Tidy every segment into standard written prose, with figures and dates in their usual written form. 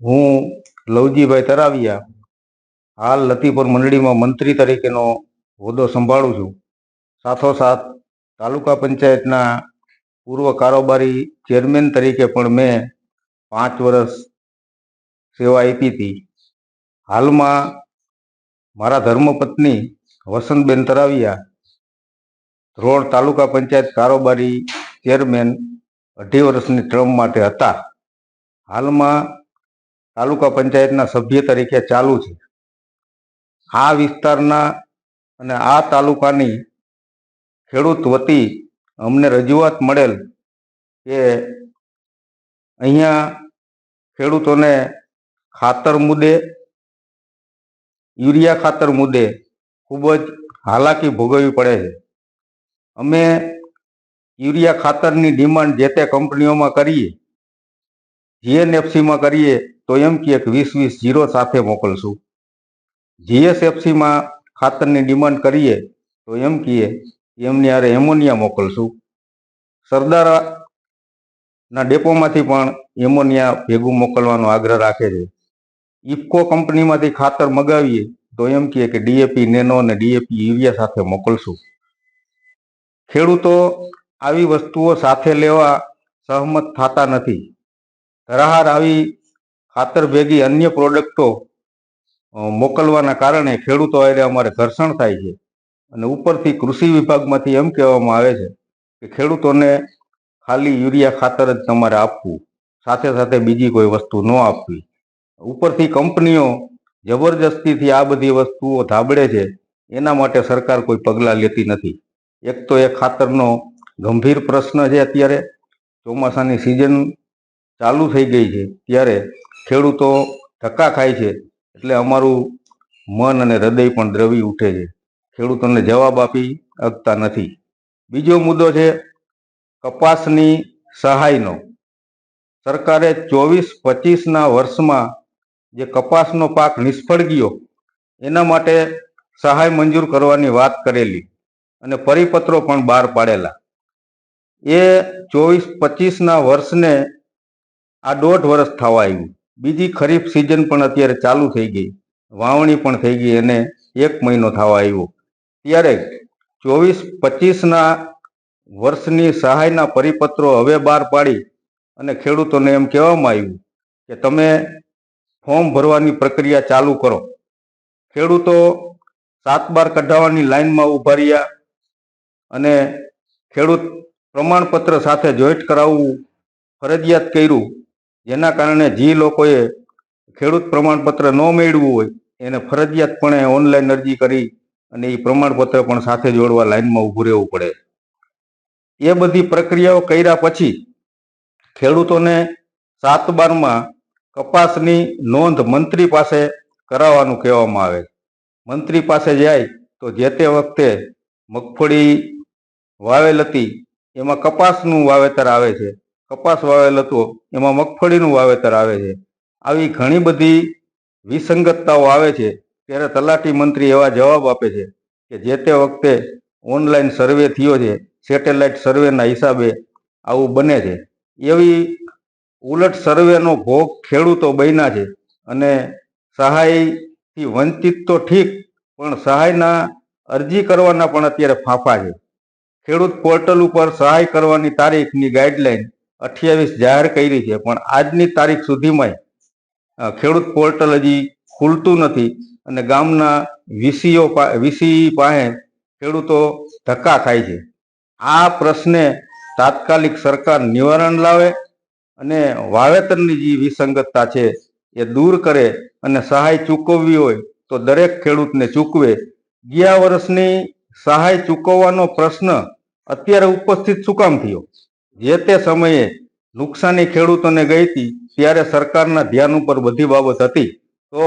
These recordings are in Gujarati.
હું લવજીભાઈ તરાવિયા હાલ લતીપુર મંડળીમાં મંત્રી તરીકેનો હોદ્દો સંભાળું છું. સાથોસાથ તાલુકા પંચાયતના પૂર્વ કારોબારી ચેરમેન તરીકે પણ મેં 5 વર્ષ સેવા આપી હતી. હાલમાં મારા ધર્મપત્ની વસંતબેન તરાવિયા ધ્રોળ તાલુકા પંચાયત કારોબારી ચેરમેન 2.5 વર્ષની ટર્મ માટે હતા. હાલમાં તાલુકા પંચાયતના સભ્ય તરીકે ચાલુ છે. આ વિસ્તારના અને આ તાલુકાની ખેડૂત વતી અમને રજૂઆત મળેલ કે અહીંયા ખેડૂતોને ખાતર મુદ્દે, યુરિયા ખાતર મુદ્દે ખૂબ જ હાલાકી ભોગવવી પડે છે. અમે યુરિયા ખાતરની ડિમાન્ડ જે તે કંપનીઓમાં કરીએ, GNFCમાં કરીએ તો એમ કહે કે 20-20 જીરો સાથે મોકલશું. GSFCમાં ખાતરની ડિમાન્ડ કરીએ તો એમ કહે એમની હારે એમોનિયા મોકલશું. સરદારના ડેપોમાંથી પણ એમોનિયા ભેગું મોકલવાનો આગ્રહ રાખે છે. ઇફકો કંપનીમાંથી ખાતર મગાવીએ તો એમ કહે કે DAP નેનો અને DAP યુરિયા સાથે મોકલશું. ખેડૂતો આવી વસ્તુઓ સાથે લેવા સહમત થતા નથી. ધરાહાર આવી ખાતર ભેગી અન્ય પ્રોડક્ટો મોકલવાના કારણે ખેડૂતો હારે અમારે ઘર્ષણ થાય છે. અને ઉપરથી કૃષિ વિભાગમાંથી એમ કહેવામાં આવે છે કે ખેડૂતોને ખાલી યુરિયા ખાતર જ તમારે આપવું, સાથે સાથે બીજી કોઈ વસ્તુ ન આપવી. ઉપરથી કંપનીઓ જબરજસ્તીથી આ બધી વસ્તુઓ ધાબળે છે. એના માટે સરકાર કોઈ પગલાં લેતી નથી. એક તો એ ખાતરનો ગંભીર પ્રશ્ન છે. અત્યારે ચોમાસાની સિઝન ચાલુ થઈ ગઈ છે ત્યારે ખેડૂતો ધક્કા ખાય છે, એટલે અમારું મન અને હૃદય પણ દ્રવી ઉઠે છે. ખેડૂતોને જવાબ આપી શકતા નથી. બીજો મુદ્દો છે કપાસની સહાયનો. સરકારે 24-25ના વર્ષમાં જે કપાસનો પાક નિષ્ફળ ગયો એના માટે સહાય મંજૂર કરવાની વાત કરેલી અને પરિપત્રો પણ બહાર પાડેલા. એ 24-25ના વર્ષને આ 1.5 વર્ષ થવા આવ્યું. બીજી ખરીફ સિઝન પણ અત્યારે ચાલુ થઈ ગઈ, વાવણી પણ થઈ ગઈ અને 1 મહિનો થવા આવ્યો. ત્યારે 24-25ના વર્ષની સહાયના પરિપત્રો હવે બહાર પાડી અને ખેડૂતોને એમ કહેવામાં આવ્યું કે તમે ફોર્મ ભરવાની પ્રક્રિયા ચાલુ કરો. ખેડૂતો 7/12 કઢાવવાની લાઈનમાં ઊભા રહ્યા અને ખેડૂત પ્રમાણપત્ર સાથે જોઈન્ટ કરાવવું ફરજિયાત કર્યું. જેના કારણે જે લોકોએ ખેડૂત પ્રમાણપત્ર ન મેળવ્યું હોય એને ફરજિયાતપણે ઓનલાઈન અરજી કરી અને એ પ્રમાણપત્ર પણ સાથે જોડવા લાઈનમાં ઊભું રહેવું પડે. એ બધી પ્રક્રિયાઓ કર્યા પછી ખેડૂતોને 7/12માં કપાસની નોંધ મંત્રી પાસે કરાવવાનું કહેવામાં આવે. મંત્રી પાસે જાય તો જે તે વખતે મગફળી વાવેલ હતી એમાં કપાસનું વાવેતર આવે છે, કપાસ વાવેલ હતો એમાં મગફળીનું વાવેતર આવે છે. આવી ઘણી બધી વિસંગતતાઓ આવે છે. ત્યારે તલાટી મંત્રી એવા જવાબ આપે છે કે જે તે વખતે ઓનલાઈન સર્વે થયો છે, સેટેલાઇટ સર્વેના હિસાબે આવું બને છે. એવી ઉલટ સર્વેનો ભોગ ખેડૂતો બન્યા છે અને સહાયથી વંચિત તો ઠીક, પણ સહાયના અરજી કરવાના પણ અત્યારે ફાંફા છે. ખેડૂત પોર્ટલ ઉપર સહાય કરવાની તારીખની ગાઈડલાઈન 28 જાહેર કરી છે, પણ આજની તારીખ સુધીમાં ખેડૂત પોર્ટલ હજી ખુલતું નથી અને ગામના વીસી પાસે ખેડૂતો ધક્કા ખાય છે. આ પ્રશ્ને તાત્કાલિક સરકાર નિવારણ લાવે અને વાવેતરની જે વિસંગતતા છે એ દૂર કરે અને સહાય ચૂકવવી હોય તો દરેક ખેડૂતને ચૂકવે. ગયા વર્ષની સહાય ચૂકવવાનો પ્રશ્ન અત્યારે ઉપસ્થિત શું કામ થયો? જે તે સમયે નુકસાની ખેડૂતોને ગઈ હતી ત્યારે સરકારના ધ્યાન ઉપર બધી બાબત હતી, તો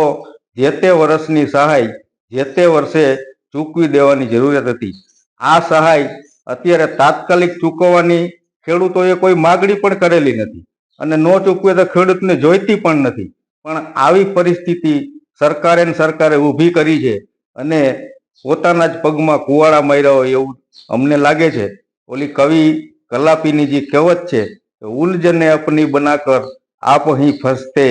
જે તે વર્ષની સહાય જે તે વર્ષે ચૂકવી દેવાની જરૂરિયાત હતી. આ સહાય અત્યારે તાત્કાલિક ચૂકવવાની ખેડૂતોએ કોઈ માગણી પણ કરેલી નથી અને ન ચૂકવે તો ખેડૂતને જોઈતી પણ નથી. પણ આવી પરિસ્થિતિ સરકારે ઊભી કરી છે અને પોતાના જ પગમાં કુવાડા માર્યા હોય એવું અમને લાગે છે. ઓલી કવિ કલાપીની જે કહેવત છે, ઉલઝને અપની બનાકર આપ અહીં ફસતે